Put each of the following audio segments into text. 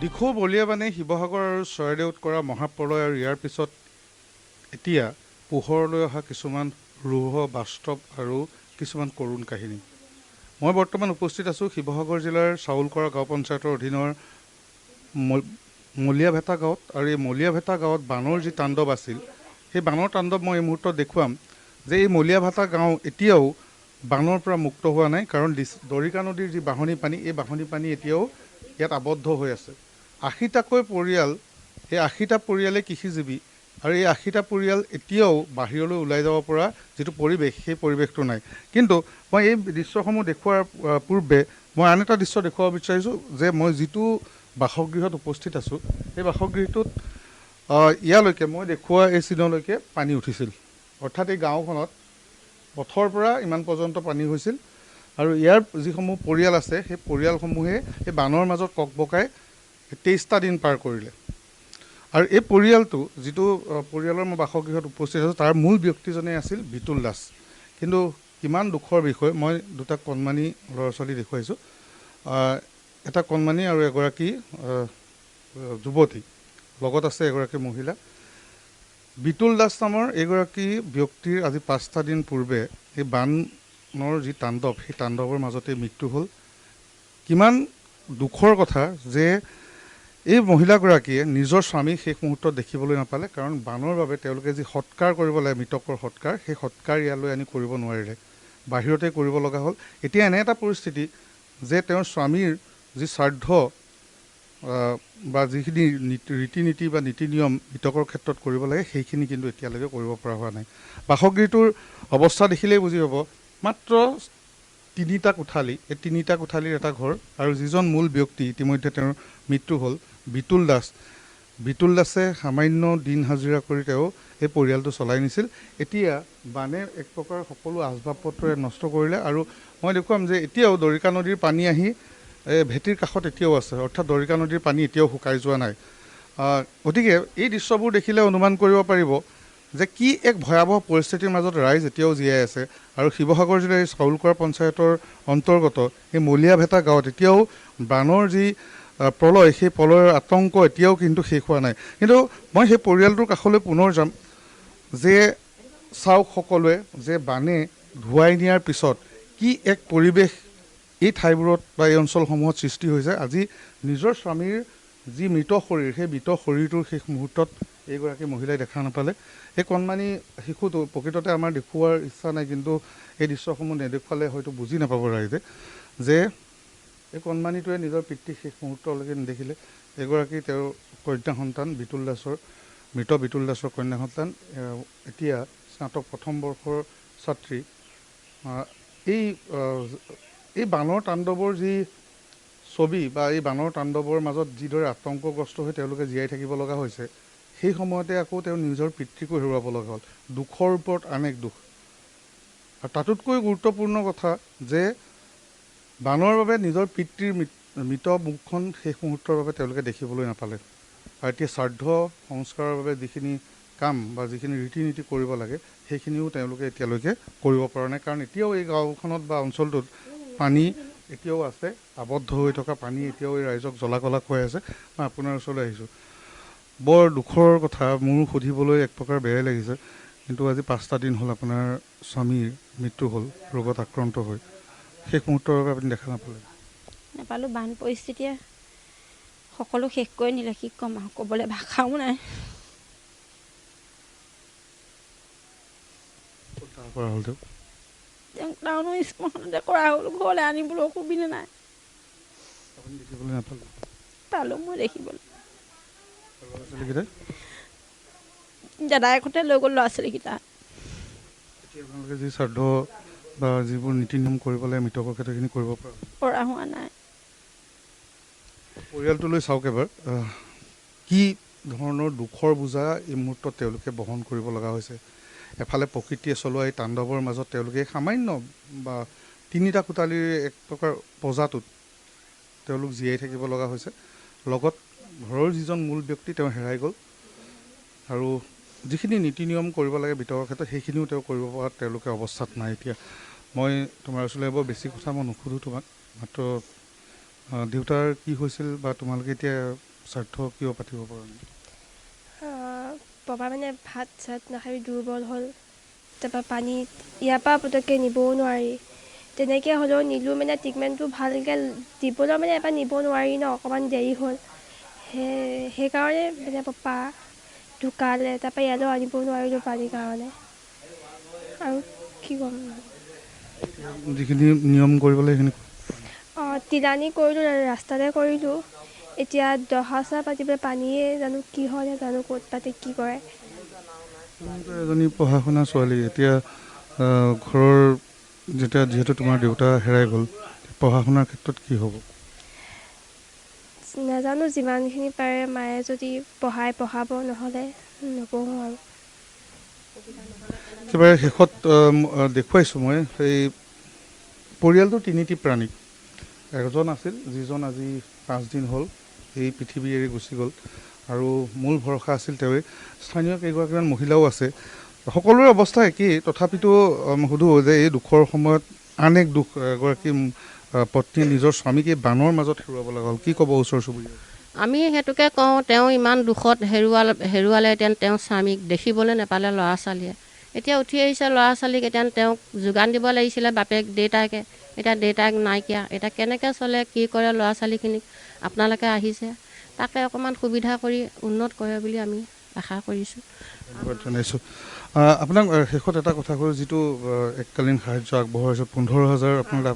দিখৌ বলিয়াবানে শিৱসাগৰ আৰু চৰাইদেউত কৰা মহাপ্ৰলয় আৰু ইয়াৰ পিছত এতিয়া পোহৰলৈ অহা কিছুমান ৰুহ বাস্তৱ আৰু কিছুমান কৰুণ কাহিনী। মই বৰ্তমান উপস্থিত আছোঁ শিৱসাগৰ জিলাৰ চাউলকৰা গাঁও পঞ্চায়তৰ অধীনৰ মলীয়াভেটা গাঁৱত। আৰু এই মলীয়াভেটা গাঁৱত বানৰ যি তাণ্ডৱ আছিল, সেই বানৰ তাণ্ডৱ মই এই মুহূৰ্তত দেখুৱাম যে এই মলীয়াভেটা গাঁও এতিয়াও বানৰ পৰা মুক্ত হোৱা নাই। কাৰণ দৰিকা নদীৰ যি বাঢ়নী পানী, এই বাঢ়নী পানী এতিয়াও ইয়াত আবদ্ধ হৈ আছে। ৮০টাকৈ পৰিয়াল, এই ৮০টা পৰিয়ালে কৃষিজীৱী, আৰু এই ৮০টা পৰিয়াল এতিয়াও বাহিৰলৈ ওলাই যাব পৰা যিটো পৰিৱেশ, সেই পৰিৱেশটো নাই। কিন্তু মই এই দৃশ্যসমূহ দেখুওৱাৰ পূৰ্বে মই আন এটা দৃশ্য দেখুৱাব বিচাৰিছোঁ যে মই যিটো বাসগৃহত উপস্থিত আছোঁ, সেই বাসগৃহটোত ইয়ালৈকে মই দেখুওৱা এই চিনলৈকে পানী উঠিছিল। অৰ্থাৎ এই গাঁওখনত পথৰ পৰা ইমান পৰ্যন্ত পানী হৈছিল। আৰু ইয়াৰ যিসমূহ পৰিয়াল আছে, সেই পৰিয়ালসমূহে এই বানৰ মাজত ককবকাই ২৩টা দিন পাৰ কৰিলে। আৰু এই পৰিয়ালটো, যিটো পৰিয়ালৰ মই বাসগৃহত উপস্থিত আছোঁ, তাৰ মূল ব্যক্তিজনেই আছিল বিতুল দাস। কিন্তু কিমান দুখৰ বিষয়, মই দুটা কণমানি ল'ৰা ছোৱালী দেখুৱাইছোঁ, এটা কণমানি আৰু এগৰাকী যুৱতী, লগত আছে এগৰাকী মহিলা। বিতুল দাস নামৰ এইগৰাকী ব্যক্তিৰ আজি ৫টা দিন পূৰ্বে এই বানৰ যি তাণ্ডৱ, সেই তাণ্ডৱৰ মাজতে মৃত্যু হ'ল। কিমান দুখৰ কথা যে এই মহিলাগৰাকীয়ে নিজৰ স্বামীক শেষ মুহূৰ্তত দেখিবলৈ নাপালে। কাৰণ বানৰ বাবে তেওঁলোকে যি সৎকাৰ কৰিব লাগে, মৃতকৰ সৎকাৰ, সেই সৎকাৰ ইয়ালৈ আনি কৰিব নোৱাৰিলে, বাহিৰতে কৰিব লগা হ'ল। এতিয়া এনে এটা পৰিস্থিতি যে তেওঁৰ স্বামীৰ যি শ্ৰাদ্ধ বা যিখিনি ৰীতি নীতি বা নীতি নিয়ম মৃতকৰ ক্ষেত্ৰত কৰিব লাগে, সেইখিনি কিন্তু এতিয়ালৈকে কৰিব পৰা হোৱা নাই। বাসগৃহটোৰ অৱস্থা দেখিলেই বুজি পাব, মাত্ৰ ৩টা কোঠালি, এই ৩টা কোঠালিৰ এটা ঘৰ। আৰু যিজন মূল ব্যক্তি, ইতিমধ্যে তেওঁৰ মৃত্যু হ'ল, বিতুল দাস। বিতুল দাসে সামান্য দিন হাজিৰা কৰি তেওঁ এই পৰিয়ালটো চলাই নিছিল। এতিয়া বানে এক প্ৰকাৰ সকলো আচবাব পত্ৰৰে নষ্ট কৰিলে। আৰু মই দেখুৱাম যে এতিয়াও দৰিকা নদীৰ পানী আহি ভেটিৰ কাষত এতিয়াও আছে, অৰ্থাৎ দৰিকা নদীৰ পানী এতিয়াও শুকাই যোৱা নাই। গতিকে এই দৃশ্যবোৰ দেখিলে অনুমান কৰিব পাৰিব যে কি এক ভয়াৱহ পৰিস্থিতিৰ মাজত ৰাইজ এতিয়াও জীয়াই আছে। আৰু শিৱসাগৰ জিলাৰ এই চাউলকৰা পঞ্চায়তৰ অন্তৰ্গত এই মলীয়াভেটা গাঁৱত এতিয়াও বানৰ যি প্ৰলয়, সেই প্ৰলয়ৰ আতংক এতিয়াও কিন্তু শেষ হোৱা নাই। কিন্তু মই সেই পৰিয়ালটোৰ কাষলৈ পুনৰ যাম যে চাওক সকলোৱে, যে বানে ধুৱাই নিয়াৰ পিছত কি এক পৰিৱেশ এই ঠাইবোৰত বা এই অঞ্চলসমূহত সৃষ্টি হৈছে। আজি নিজৰ স্বামীৰ যি মৃত শৰীৰ, সেই মৃত শৰীৰটোৰ শেষ মুহূৰ্তত এইগৰাকী মহিলাই দেখা নাপালে। এই কণমানি শিশুটো প্ৰকৃততে আমাৰ দেখুওৱাৰ ইচ্ছা নাই, কিন্তু এই দৃশ্যসমূহ নেদেখুৱালে হয়তো বুজি নাপাব ৰাইজে যে এই কণমানিটোৱে নিজৰ পিতৃক শেষ মুহূৰ্তলৈকে নেদেখিলে। এগৰাকী তেওঁৰ কন্যা সন্তান, বিতুল দাসৰ, মৃত বিতুল দাসৰ কন্যা সন্তান, এতিয়া স্নাতক প্ৰথম বৰ্ষৰ ছাত্ৰী। এই বানৰ তাণ্ডৱৰ যি ছবি বা এই বানৰ তাণ্ডৱৰ মাজত যিদৰে আতংকগ্ৰস্ত হৈ তেওঁলোকে জীয়াই থাকিব লগা হৈছে, সেই সময়তে আকৌ তেওঁ নিজৰ পিতৃকো হেৰুৱাব লগা হ'ল। দুখৰ ওপৰত আন এক দুখ। আৰু তাতোতকৈ গুৰুত্বপূৰ্ণ কথা যে বানৰ বাবে নিজৰ পিতৃৰ মৃত মুখখন শেষ মুহূৰ্তৰ বাবে তেওঁলোকে দেখিবলৈ নাপালে। আৰু এতিয়া শ্ৰাদ্ধ সংস্কাৰৰ বাবে যিখিনি কাম বা যিখিনি ৰীতি নীতি কৰিব লাগে, সেইখিনিও তেওঁলোকে এতিয়ালৈকে কৰিব পৰা নাই। কাৰণ এতিয়াও এই গাঁওখনত বা অঞ্চলটোত পানী এতিয়াও আছে, আবদ্ধ হৈ থকা পানী এতিয়াও এই ৰাইজক জ্বলা কলা খুৱাই আছে। মই আপোনাৰ ওচৰলৈ আহিছোঁ, বৰ দুখৰ কথা, মোৰ সুধিবলৈ এক প্ৰকাৰ বেয়াই লাগিছে। কিন্তু আজি 5টা দিন হ'ল আপোনাৰ স্বামীৰ মৃত্যু হ'ল ৰোগত আক্ৰান্ত হৈ। শেষ মুহূৰ্তৰ বাবে আপুনি দেখা নাপালে? নাপালোঁ। বান পৰিস্থিতিয়ে সকলো শেষ কৰি নিলে, কি ক'ম আৰু, ক'বলৈ ভাষাও নাই। কৰা হ'ল তেওঁক টাউনৰ স্কুলখনতে কৰা হ'ল, ঘৰলৈ আনিবলৈ অসুবিধা নাই। আপুনি দেখিবলৈ নাপালে? পালোঁ মই দেখিবলৈ। ল'ৰা ছোৱালীকেইটা দাদায়েকহঁতে লৈ গ'ল ল'ৰা ছোৱালীকেইটা। এতিয়া আপোনালোকে যি শ্ৰাদ্ধ বা যিবোৰ নীতি নিয়ম কৰিব লাগে মৃতকৰ ক্ষেত্ৰত সেইখিনি কৰিব পৰা হোৱা নাই। পৰিয়ালটোলৈ চাওক এবাৰ, কি ধৰণৰ দুখৰ বোজা এই মুহূৰ্তত তেওঁলোকে বহন কৰিব লগা হৈছে। এফালে প্ৰকৃতিয়ে চলোৱা এই তাণ্ডৱৰ মাজত তেওঁলোকে সামান্য বা 3টা কোঠালিৰ এক প্ৰকাৰ পজাটোত তেওঁলোক জীয়াই থাকিব লগা হৈছে। লগত ঘৰৰ যিজন মূল ব্যক্তি তেওঁ হেৰাই গ'ল। আৰু যিখিনি নীতি নিয়ম কৰিব লাগে মৃতকৰ ক্ষেত্ৰত, সেইখিনিও তেওঁ কৰিব পৰা তেওঁলোকে অৱস্থাত নাই। এতিয়া মই তোমাৰ ওচৰলৈ বৰ বেছি কথা মই নুসুধোঁ তোমাক, মাত্ৰ দেউতাৰ কি হৈছিল বা তোমালোকে এতিয়া স্বাৰ্থ কিয় পাতিব পৰা নাই? বাবা মানে ভাত চাত নাখাই দুৰ্বল হ'ল। তাৰপৰা পানীত ইয়াৰ পৰা পটককৈ নিবও নোৱাৰি, তেনেকৈ হ'লেও নিলোঁ মানে ট্ৰিটমেণ্টটো ভালকৈ দিবলৈ মানে এবাৰ নিব নোৱাৰি ন, অকণমান দেৰি হ'ল। সেইকাৰণে মানে পাপা ঢুকালে। তাৰপৰা ইয়ালৈ আনিব নোৱাৰিলোঁ পানীৰ কাৰণে। আৰু কি ক'ম, যিখিনি নিয়ম কৰিব লাগে সেইখিনি তিলানী কৰিলোঁ, ৰাস্তাতে কৰিলোঁ। এতিয়া দহা চহা পাতিবলৈ পানীয়ে জানো কি হয় জানো, ক'ত পাতি কি কৰে। তুমিতো এজনী পঢ়া শুনা ছোৱালী, এতিয়া ঘৰৰ যিহেতু তোমাৰ দেউতা হেৰাই গ'ল, পঢ়া শুনাৰ ক্ষেত্ৰত কি হ'ব? নাজানো, যিমানখিনি পাৰে মায়ে যদি পঢ়াব, নহ'লে নপঢ়োঁ আৰু। একেবাৰে শেষত দেখুৱাইছোঁ মই এই পৰিয়ালটোৰ তিনিটি প্ৰাণী। এজন আছিল যিজন আজি 5 দিন হ'ল এই পৃথিৱী এৰি গুচি গ'ল, আৰু মূল ভৰসা আছিল তেওঁৱে। স্থানীয় কেইগৰাকীমান মহিলাও আছে, সকলোৰে অৱস্থা একেই। তথাপিতো সুধোঁ যে এই দুখৰ সময়ত আন এক দুখ, এগৰাকী পত্নীয়ে নিজৰ স্বামীক এই বানৰ মাজত হেৰুৱাব লগা হ'ল, কি ক'ব ওচৰ চুবুৰীয়া? আমি সেইটোকে কওঁ, তেওঁ ইমান দুখত হেৰুৱালে, এতিয়া তেওঁ স্বামীক দেখিবলৈ নাপালে ল'ৰা ছোৱালীয়ে। এতিয়া উঠি আহিছে ল'ৰা ছোৱালীক, এতিয়া তেওঁক যোগান দিব লাগিছিলে বাপেক দেউতাকে। এতিয়া দেউতাক নাইকিয়া, এতিয়া কেনেকৈ চলে কি কৰে ল'ৰা ছোৱালীখিনিক আপোনালোকে আহিছে, তাকে অকণমান সুবিধা কৰি উন্নত কৰে বুলি আমি আশা কৰিছোঁ। ধন্যবাদ জনাইছোঁ। আপোনাক শেষত এটা কথা কওঁ, যিটো এককালীন সাহাৰ্য আগবঢ়াইছোঁ 15,000 আপোনাক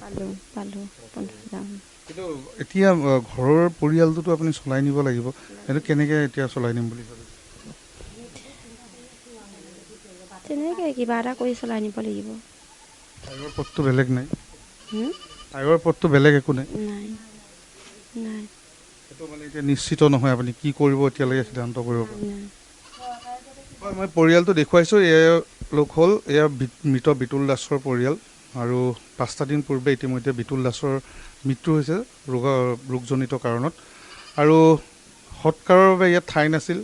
পালোঁ 15,000। কিন্তু এতিয়া ঘৰৰ পৰিয়ালটোতো আপুনি চলাই নিব লাগিব, সেইটো কেনেকৈ এতিয়া চলাই নিম বুলি ভাবিছে? তেনেকৈ কিবা এটা কৰি চলাই নিব লাগিব। আয়ৰ পথটো বেলেগ নাই? নাই আয়ৰ পথটো বেলেগ একো নাই? নাই। সেইটো মানে এতিয়া নিশ্চিত নহয় আপুনি কি কৰিব এতিয়ালৈকে সিদ্ধান্ত কৰিব পাৰে? নাই। হয়, মই পৰিয়ালটো দেখুৱাইছোঁ। এয়া লোক হ'ল এয়া মৃত বিতুল দাসৰ পৰিয়াল, আৰু 5টা দিন পূৰ্বে ইতিমধ্যে বিতুল দাসৰ মৃত্যু হৈছে ৰোগজনিত কাৰণত, আৰু সৎকাৰৰ বাবে ইয়াত ঠাই নাছিল।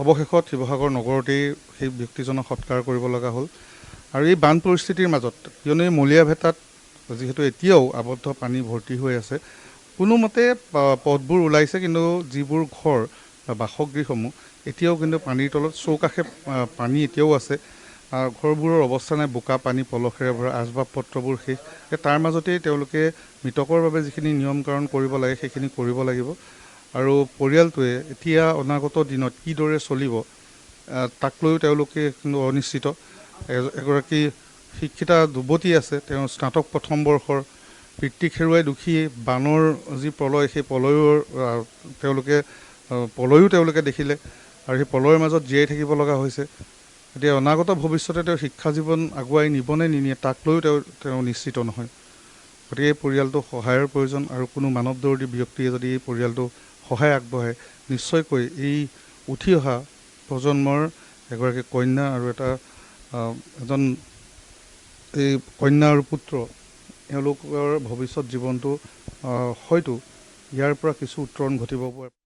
অৱশেষত শিৱসাগৰ নগৰতেই সেই ব্যক্তিজনক সৎকাৰ কৰিব লগা হ'ল। আৰু এই বান পৰিস্থিতিৰ মাজত, কিয়নো এই মলীয়া ভেটাত যিহেতু এতিয়াও আবদ্ধ পানী ভৰ্তি হৈ আছে, কোনোমতে পথবোৰ ওলাইছে, কিন্তু যিবোৰ ঘৰ বা বাসগৃহসমূহ এতিয়াও কিন্তু পানীৰ তলত, চৌকাষে পানী এতিয়াও আছে। ঘৰবোৰৰ অৱস্থা নাই, বোকা পানী পলসেৰে ভৰা, আচবাব পত্ৰবোৰ শেষ। তাৰ মাজতেই তেওঁলোকে মৃতকৰ বাবে যিখিনি নিয়মকৰণ কৰিব লাগে সেইখিনি কৰিব লাগিব। আৰু পৰিয়ালটোৱে এতিয়া অনাগত দিনত কিদৰে চলিব তাক লৈও তেওঁলোকে কিন্তু অনিশ্চিত। এগৰাকী শিক্ষিতা যুৱতী আছে, তেওঁ স্নাতক প্ৰথম বৰ্ষৰ, পিতৃক হেৰুৱাই দুখী। বানৰ যি প্ৰলয়, সেই প্ৰলয়ো তেওঁলোকে দেখিলে, আৰু সেই প্ৰলয়ৰ মাজত জীয়াই থাকিব লগা হৈছে। এতিয়া অনাগত ভৱিষ্যতে তেওঁ শিক্ষা জীৱন আগুৱাই নিবনে নিনিয়ে তাক লৈও তেওঁ নিশ্চিত নহয়। গতিকে এই পৰিয়ালটো সহায়ৰ প্ৰয়োজন, আৰু কোনো মানৱদৰ্দী ব্যক্তিয়ে যদি এই পৰিয়ালটো সহায় আগবঢ়ায়, নিশ্চয়কৈ এই উঠি অহা প্ৰজন্মৰ এগৰাকী কন্যা আৰু এজন এই কন্যা আৰু পুত্ৰ, এওঁলোকৰ ভৱিষ্যত জীৱনটো হয়তো ইয়াৰ পৰা কিছু উত্তৰণ ঘটিব পাৰে।